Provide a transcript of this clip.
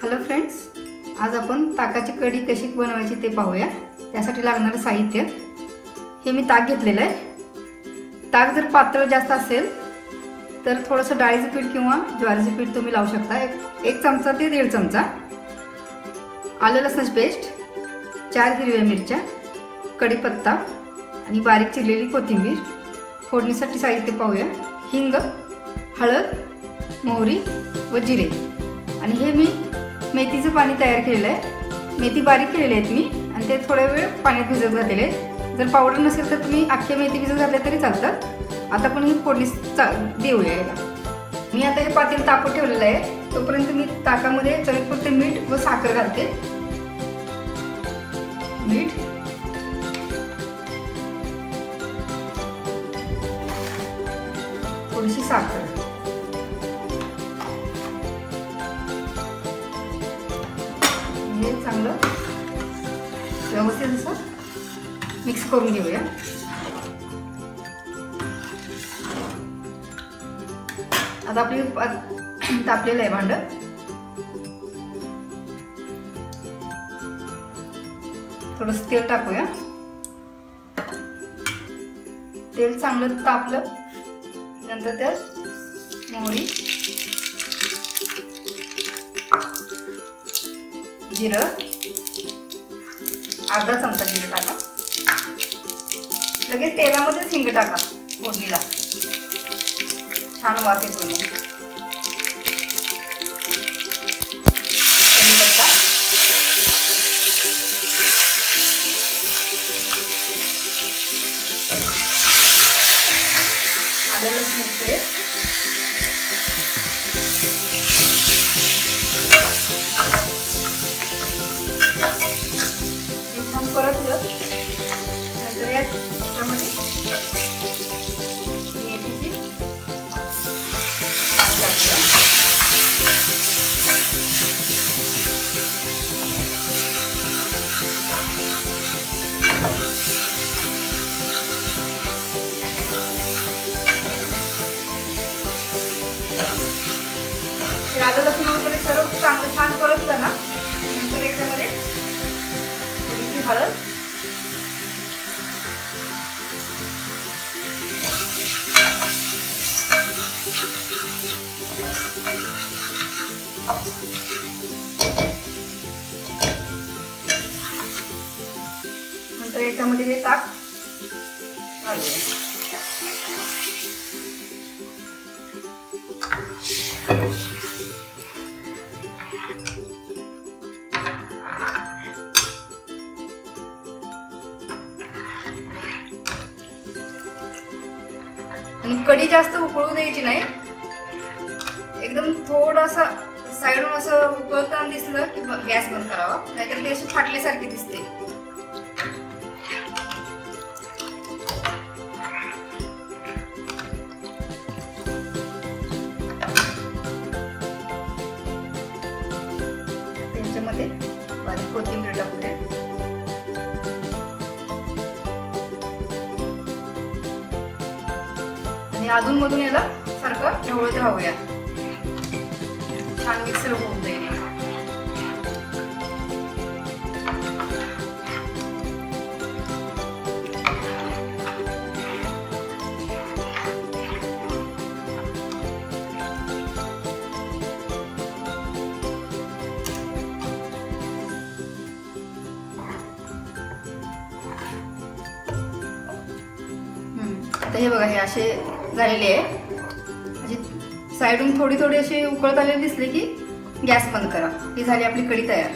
Hello friends, आज आपण ताकाची कढी कशी बनवायची ते पाहूया। त्यासाठी लागणारे साहित्य हे मी ताक घेतलेलं आहे। ताक जर पातळ जास्त असेल तर थोडंसं डाळीचं पीठ किंवा ज्वारीचं पीठ तुम्ही लावू शकता। एक चमचा ते 1.5 चमचा आलं लसणाची पेस्ट, 4 हिरव्या मिरच्या, कढीपत्ता आणि बारीक चिरलेली कोथिंबीर। फोडणीसाठी साहित्य पाहूया। हिंग, हळद, मोहरी व जिरे। आणि हे मी मेथीचं पाणी तयार केलेलं आहे। मेथी बारीक केलेली आहे मी आणि ते थोडा वेळ पाण्यात भिजत घातलेले आहे। जर पावडर नसेल तर तुम्ही अख्खे मेथी भिजत घातले तरी चालतात। आता आपण ही फोडणी देऊया याला। मी आता हे पातेलं तापत ठेवलेलं आहे। तोपर्यंत मी ताकामध्ये चवीपुरते मीठ व साखर घालते। मीठ, थोडीशी साखर, हे चांगलं व्यवस्थित असं मिक्स करून घेऊया। आता आपली तापलेलं आहे भांड। थोडंसं तेल टाकूया। तेल चांगलं तापलं नंतर त्यात मोहरी, जिरं, अर्धा चमचा जिरं टाका। लगेच तेलामध्येच हिंग टाका फोडणीला, छान वास येतो। कढीपत्ता, आलं लसूण पेस्ट, परतलं नंतर याच्यामध्ये मेथीची आलं लसूण वगैरे सर्व चांगलं छान परतलं ना, नंतर याच्यामध्ये थोडीशी हळद, नंतर याच्यामध्ये हे ताक घालूया। आणि कढी जास्त उकळू द्यायची नाही। एकदम थोडासा साइडून असं उकळताना दिसलं की गॅस बंद करावा, नाहीतर ती अशी फाटल्यासारखी दिसते। त्याच्यामध्ये बारीक कोथिंबीर टाकूया। आणि अधून मधून याला सारखं ढवळत राहूया, छान मिक्सर होऊन जाईल। आता हे बघा, हे असे झालेले आहे। म्हणजे साइडून थोडी थोडी अशी उकळत आलेली दिसली की गॅस बंद करा। ही झाली आपली कढी तयार।